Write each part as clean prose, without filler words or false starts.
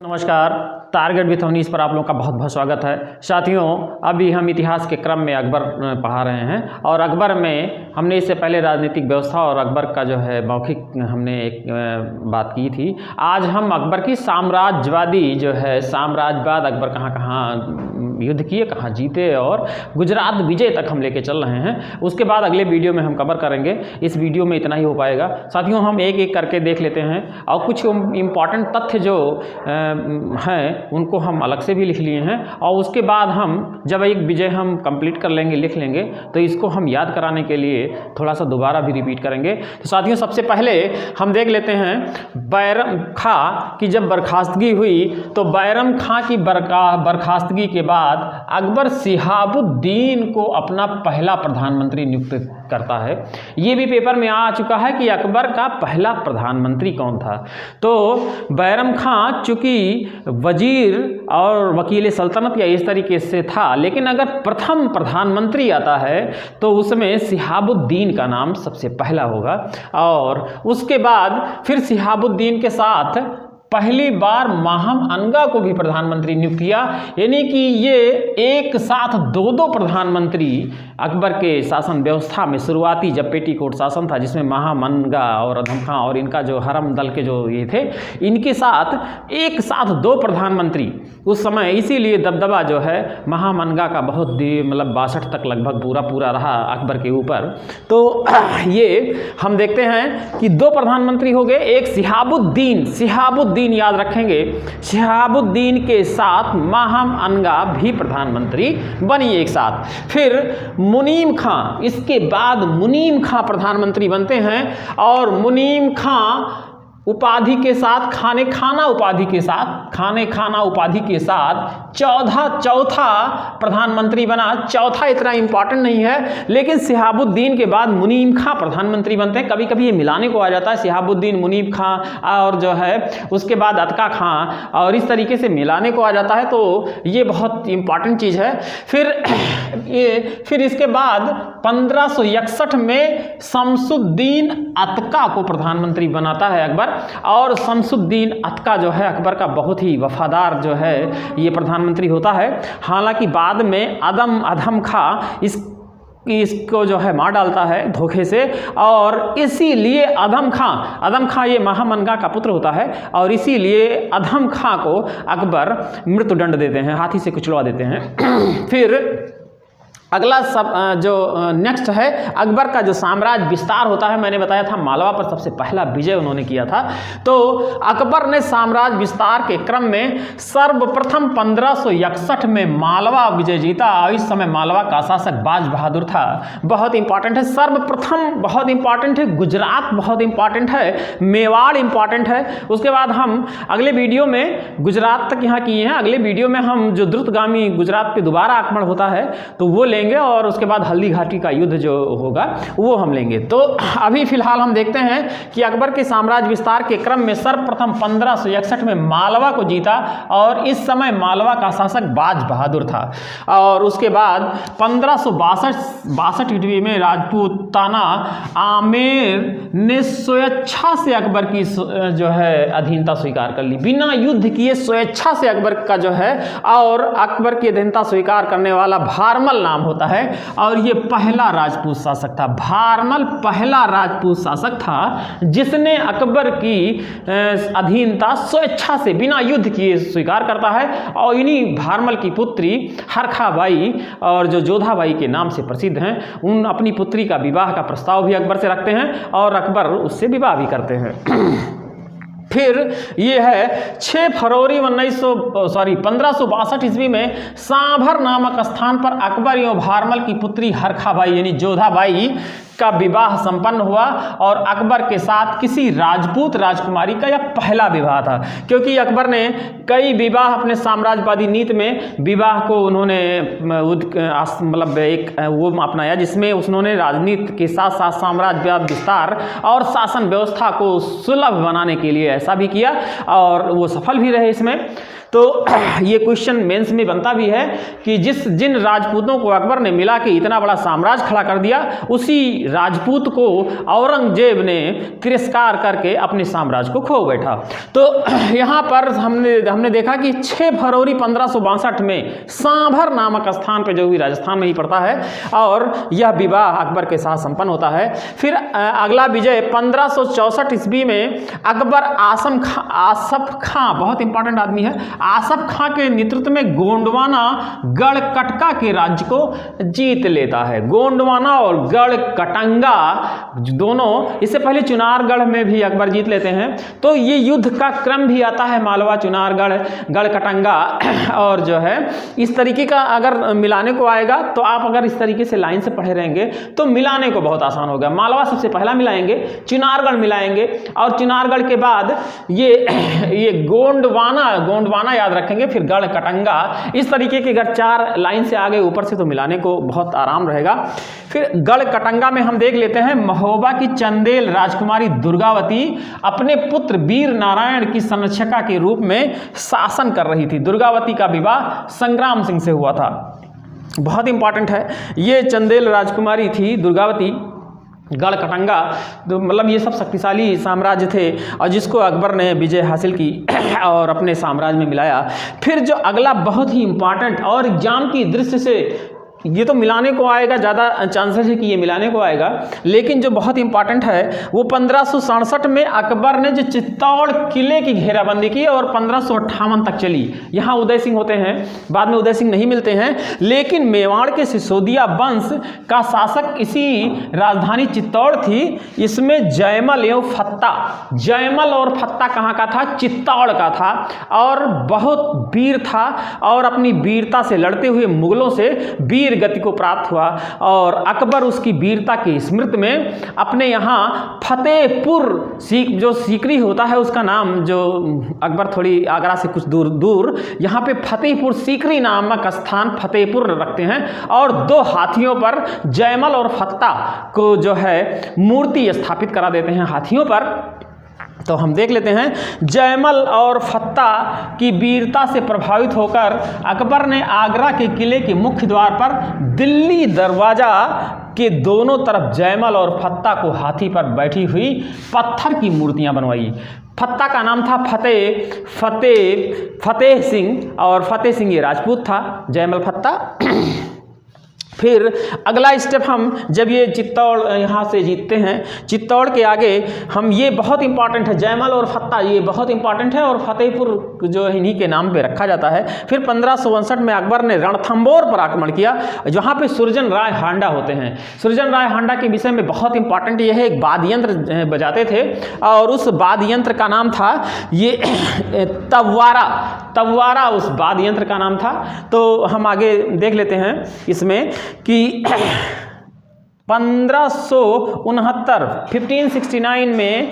नमस्कार, target with Awanish पर आप लोगों का बहुत बहुत स्वागत है। साथियों, अभी हम इतिहास के क्रम में अकबर पढ़ा रहे हैं और अकबर में हमने इससे पहले राजनीतिक व्यवस्था और अकबर का जो है मौखिक हमने एक बात की थी। आज हम अकबर की साम्राज्यवादी जो है साम्राज्यवाद, अकबर कहाँ कहाँ युद्ध किए, कहाँ जीते और गुजरात विजय तक हम लेके चल रहे हैं। उसके बाद अगले वीडियो में हम कवर करेंगे। इस वीडियो में इतना ही हो पाएगा। साथियों, हम एक एक करके देख लेते हैं और कुछ इम्पॉर्टेंट तथ्य जो हैं उनको हम अलग से भी लिख लिए हैं और उसके बाद हम जब एक विजय हम कंप्लीट कर लेंगे, लिख लेंगे, तो इसको हम याद कराने के लिए थोड़ा सा दोबारा भी रिपीट करेंगे। तो साथियों, सबसे पहले हम देख लेते हैं बैरम खां की जब बर्खास्तगी हुई तो बैरम खां की बर्खास्तगी के बाद अकबर शिहाबुद्दीन को अपना पहला प्रधानमंत्री नियुक्त करता है। ये भी पेपर में आ चुका है कि अकबर का पहला प्रधानमंत्री कौन था। तो बैरम खां चूंकि वजीर और वकील सल्तनत या इस तरीके से था, लेकिन अगर प्रथम प्रधानमंत्री आता है तो उसमें शिहाबुद्दीन का नाम सबसे पहला होगा। और उसके बाद फिर शिहाबुद्दीन के साथ पहली बार माहम अनगा को भी प्रधानमंत्री नियुक्त किया। यानी कि ये एक साथ दो प्रधानमंत्री अकबर के शासन व्यवस्था में, शुरुआती जब पेटीकोट शासन था जिसमें माहम अनगा और अधम खां और इनका जो हरम दल के जो ये थे, इनके साथ एक साथ दो प्रधानमंत्री उस समय, इसीलिए दबदबा जो है माहम अनगा का बहुत मतलब 62 तक लगभग पूरा रहा अकबर के ऊपर। तो ये हम देखते हैं कि दो प्रधानमंत्री हो गए। एक शिहाबुद्दीन याद रखेंगे, शिहाबुद्दीन के साथ माहम अनगा भी प्रधानमंत्री बनी एक साथ। फिर मुनीम खां, इसके बाद मुनीम खां प्रधानमंत्री बनते हैं और मुनीम खां उपाधि के साथ खाने खाना उपाधि के साथ चौथा प्रधानमंत्री बना। चौथा इतना इंपॉर्टेंट नहीं है, लेकिन शिहाबुद्दीन के बाद मुनीम खां प्रधानमंत्री बनते हैं। कभी कभी ये मिलाने को आ जाता है, शिहाबुद्दीन, मुनीम खां और जो है उसके बाद अतका खां, और इस तरीके से मिलाने को आ जाता है। तो ये बहुत इंपॉर्टेंट चीज़ है। फिर इसके बाद 1561 में शमसुद्दीन अतका को प्रधानमंत्री बनाता है अकबर, और शमसुद्दीन अतका जो है अकबर का बहुत ही वफादार जो है ये प्रधानमंत्री होता है। हालांकि बाद में अधम खां इसको जो है मार डालता है धोखे से, और इसीलिए अधम खां ये माहम अनगा का पुत्र होता है और इसीलिए अधम खां को अकबर मृत्युदंड देते हैं, हाथी से कुचलवा देते हैं। फिर अगला जो नेक्स्ट है, अकबर का जो साम्राज्य विस्तार होता है। मैंने बताया था मालवा पर सबसे पहला विजय उन्होंने किया था। तो अकबर ने साम्राज्य विस्तार के क्रम में सर्वप्रथम 1561 में मालवा विजय जीता। इस समय मालवा का शासक बाज बहादुर था। बहुत इंपॉर्टेंट है, सर्वप्रथम बहुत इंपॉर्टेंट है, गुजरात बहुत इंपॉर्टेंट है, मेवाड़ इंपॉर्टेंट है। उसके बाद हम अगले वीडियो में गुजरात तक यहाँ किए हैं। अगले वीडियो में हम जो द्रुतगामी गुजरात पे दोबारा आक्रमण होता है तो वो लेंगे, और उसके बाद हल्दी घाटी का युद्ध जो होगा वो हम लेंगे। तो अभी फिलहाल हम देखते हैं कि अकबर के साम्राज्य विस्तार के क्रम में सर्वप्रथम 1561 में मालवा को जीता और इस समय मालवा का शासक बाज बहादुर था। और उसके बाद 1562 ईस्वी में राजपूताना आमेर ने स्वेच्छा से अकबर की जो है अधीनता स्वीकार कर ली, बिना युद्ध किए स्वेच्छा से अकबर का जो है। और अकबर की अधीनता स्वीकार करने वाला भारमल नाम होता है, और ये पहला राजपूत शासक था। भारमल पहला राजपूत शासक था जिसने अकबर की अधीनता स्वेच्छा से बिना युद्ध किए स्वीकार करता है। और इन्हीं भारमल की पुत्री हरखाबाई और जो जोधाबाई के नाम से प्रसिद्ध हैं, उन अपनी पुत्री का विवाह का प्रस्ताव भी अकबर से रखते हैं और अकबर उससे विवाह भी करते हैं। फिर ये है 6 फरवरी 1562 ईस्वी में सांभर नामक स्थान पर अकबर एवं भारमल की पुत्री हरखाबाई यानी जोधाबाई का विवाह संपन्न हुआ और अकबर के साथ किसी राजपूत राजकुमारी का यह पहला विवाह था। क्योंकि अकबर ने कई विवाह अपने साम्राज्यवादी नीति में विवाह को उन्होंने मतलब एक वो अपनाया जिसमें उन्होंने राजनीति के साथ साथ साम्राज्यवाद विस्तार और शासन व्यवस्था को सुलभ बनाने के लिए ऐसा भी किया और वो सफल भी रहे इसमें। तो ये क्वेश्चन मेंस में बनता भी है कि जिन राजपूतों को अकबर ने मिला के इतना बड़ा साम्राज्य खड़ा कर दिया, उसी राजपूत को औरंगजेब ने तिरस्कार करके अपने साम्राज्य को खो बैठा। तो यहाँ पर हमने देखा कि 6 फरवरी 1562 में सांभर नामक स्थान पे, जो भी राजस्थान में ही पड़ता है, और यह विवाह अकबर के साथ संपन्न होता है। फिर अगला विजय 1564 ईस्वी में अकबर आसफ खां, बहुत इंपॉर्टेंट आदमी है, आसफ खां के नेतृत्व में गोंडवाना गढ़कटका के राज्य को जीत लेता है। गोंडवाना और गढ़कटंगा दोनों, इससे पहले चुनारगढ़ में भी अकबर जीत लेते हैं। तो ये युद्ध का क्रम भी आता है, मालवा, चुनारगढ़, गढ़कटंगा, और जो है इस तरीके का अगर मिलाने को आएगा तो आप अगर इस तरीके से लाइन से पढ़े रहेंगे तो मिलाने को बहुत आसान होगा। मालवा सबसे पहला मिलाएंगे, चुनारगढ़ मिलाएंगे, और चुनारगढ़ के बाद ये गोंडवाना याद रखेंगे, फिर गढ़कटंगा, इस तरीके के अगर 4 लाइन से आगे ऊपर से तो मिलाने को बहुत आराम रहेगा। फिर गढ़कटंगा में हम देख लेते हैं, महोबा की चंदेल राजकुमारी दुर्गावती अपने पुत्र वीर नारायण की संरक्षका के रूप में शासन कर रही थी। दुर्गावती का विवाह संग्राम सिंह से हुआ था, बहुत इंपॉर्टेंट है। ये चंदेल राजकुमारी थी दुर्गावती। गढ़कटंगा तो मतलब ये सब शक्तिशाली साम्राज्य थे, और जिसको अकबर ने विजय हासिल की और अपने साम्राज्य में मिलाया। फिर जो अगला बहुत ही इंपॉर्टेंट और एग्जाम की दृष्टि से ये तो मिलाने को आएगा, ज़्यादा चांसेस है कि ये मिलाने को आएगा, लेकिन जो बहुत इंपॉर्टेंट है वो 1567 में अकबर ने जो चित्तौड़ किले की घेराबंदी की और 1558 तक चली। यहाँ उदय सिंह होते हैं, बाद में उदय सिंह नहीं मिलते हैं, लेकिन मेवाड़ के सिसोदिया वंश का शासक इसी राजधानी चित्तौड़ थी। इसमें जयमल एवं फत्ता, जयमल और फत्ता कहाँ का था? चित्तौड़ का था, और बहुत वीर था, और अपनी वीरता से लड़ते हुए मुगलों से वीर गति को प्राप्त हुआ। और अकबर उसकी वीरता की स्मृति में अपने यहाँ फतेहपुर, जो सीकरी होता है उसका नाम, जो अकबर थोड़ी आगरा से कुछ दूर यहाँ पे फतेहपुर सीकरी नामक स्थान फतेहपुर रखते हैं, और 2 हाथियों पर जयमल और फत्ता को जो है मूर्ति स्थापित करा देते हैं हाथियों पर। तो हम देख लेते हैं, जयमल और फत्ता की वीरता से प्रभावित होकर अकबर ने आगरा के किले के मुख्य द्वार पर दिल्ली दरवाजा के दोनों तरफ जयमल और फत्ता को हाथी पर बैठी हुई पत्थर की मूर्तियां बनवाई। फत्ता का नाम था फतेह सिंह, और फतेह सिंह ये राजपूत था, जयमल फत्ता। फिर अगला स्टेप हम जब ये चित्तौड़ यहाँ से जीतते हैं, चित्तौड़ के आगे हम, ये बहुत इंपॉर्टेंट है, जयमल और फत्ता ये बहुत इंपॉर्टेंट है, और फतेहपुर जो है इन्हीं के नाम पे रखा जाता है। फिर 1559 में अकबर ने रणथंभौर पर आक्रमण किया, जहाँ पे सुरजन राय हांडा होते हैं। सुरजन राय हांडा के विषय में बहुत इंपॉर्टेंट ये है, एक वाद्य यंत्र बजाते थे, और उस वाद्य यंत्र का नाम था ये तव्वारा उस वाद्य यंत्र का नाम था। तो हम आगे देख लेते हैं इसमें कि 1569 में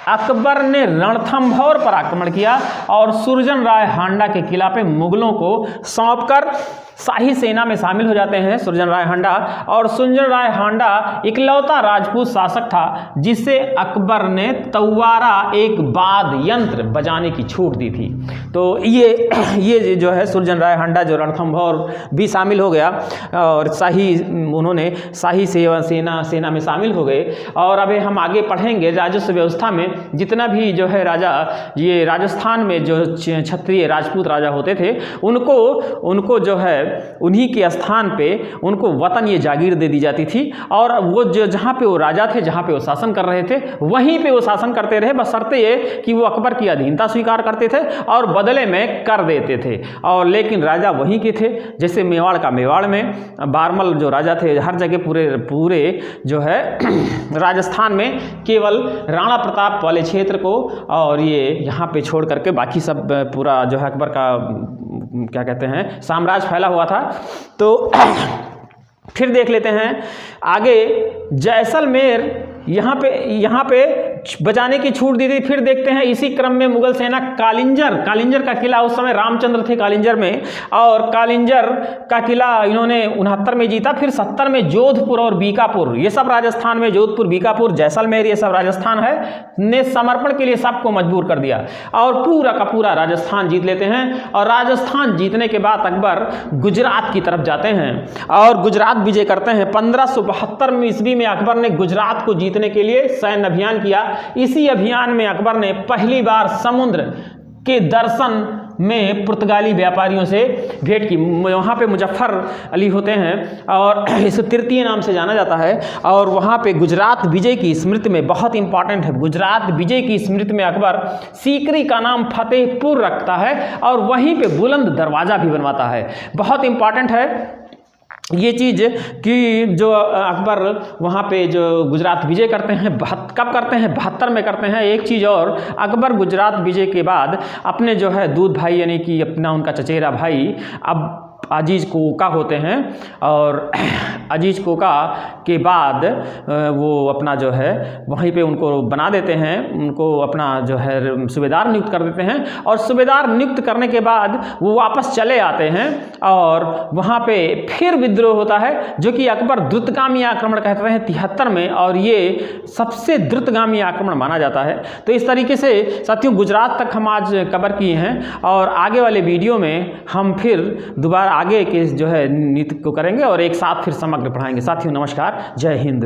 अकबर ने रणथंभौर पर आक्रमण किया और सुरजन राय हांडा के किला पे मुगलों को सौंपकर शाही सेना में शामिल हो जाते हैं सुरजन राय हांडा। और सुरजन राय हांडा इकलौता राजपूत शासक था जिसे अकबर ने तव्वारा एक वाद्य यंत्र बजाने की छूट दी थी। तो ये जो है सुरजन राय हांडा जो रणथंभौर भी शामिल हो गया, और उन्होंने शाही सेना में शामिल हो गए। और अभी हम आगे पढ़ेंगे राजस्व व्यवस्था में जितना भी जो है राजा, ये राजस्थान में जो क्षत्रिय राजपूत राजा होते थे, उनको जो है उन्हीं के स्थान पे उनको वतन ये जागीर दे दी जाती थी, और वो जो जहाँ पे वो राजा थे, जहाँ पे वो शासन कर रहे थे, वहीं पे वो शासन करते रहे, बशर्ते ये कि वो अकबर की अधीनता स्वीकार करते थे और बदले में कर देते थे। और लेकिन राजा वहीं के थे, जैसे मेवाड़ का मेवाड़ में, बारमल जो राजा थे, हर जगह पूरे जो है राजस्थान में केवल राणा प्रताप वाले क्षेत्र को और ये यहाँ पे छोड़ करके बाकी सब पूरा जो है अकबर का क्या कहते हैं साम्राज्य फैला हुआ था। तो फिर देख लेते हैं आगे, जैसलमेर, यहाँ पे बचाने की छूट दी थी। फिर देखते हैं इसी क्रम में मुगल सेना कालिंजर का किला, उस समय रामचंद्र थे कालिंजर में, और कालिंजर का किला इन्होंने 69 में जीता। फिर 70 में जोधपुर और बीकापुर, ये सब राजस्थान में, जोधपुर, बीकापुर, जैसलमेर, ये सब राजस्थान है, ने समर्पण के लिए सबको मजबूर कर दिया और पूरा का पूरा राजस्थान जीत लेते हैं। और राजस्थान जीतने के बाद अकबर गुजरात की तरफ जाते हैं और गुजरात विजय करते हैं। 1572 ईस्वी में अकबर ने गुजरात को जीतने के लिए सैन्य अभियान किया। इसी अभियान में अकबर ने पहली बार समुद्र के दर्शन में पुर्तगाली व्यापारियों से भेंट की। वहाँ पे मुजफ्फर अली होते हैं और इसे तृतीय नाम से जाना जाता है। और वहाँ पे गुजरात विजय की स्मृति में, बहुत इंपॉर्टेंट है, गुजरात विजय की स्मृति में अकबर सीकरी का नाम फतेहपुर रखता है और वहीं पे बुलंद दरवाज़ा भी बनवाता है। बहुत इंपॉर्टेंट है ये चीज़ कि जो अकबर वहाँ पे जो गुजरात विजय करते हैं, कब करते हैं, 72 में करते हैं। एक चीज़ और, अकबर गुजरात विजय के बाद अपने जो है दूध भाई यानी कि अपना उनका चचेरा भाई अब अजीज़ कोका होते हैं, और अजीज़ कोका के बाद वो अपना जो है वहीं पे उनको बना देते हैं, उनको अपना जो है सूबेदार नियुक्त कर देते हैं। और सूबेदार नियुक्त करने के बाद वो वापस चले आते हैं और वहाँ पे फिर विद्रोह होता है, जो कि अकबर द्रुतगामी आक्रमण कहते हैं 73 में, और ये सबसे द्रुतगामी आक्रमण माना जाता है। तो इस तरीके से साथियों गुजरात तक हम आज कवर किए हैं और आगे वाले वीडियो में हम फिर दोबारा आगे के जो है नीति को करेंगे और एक साथ फिर समग्र पढ़ाएंगे। साथियों नमस्कार, जय हिंद।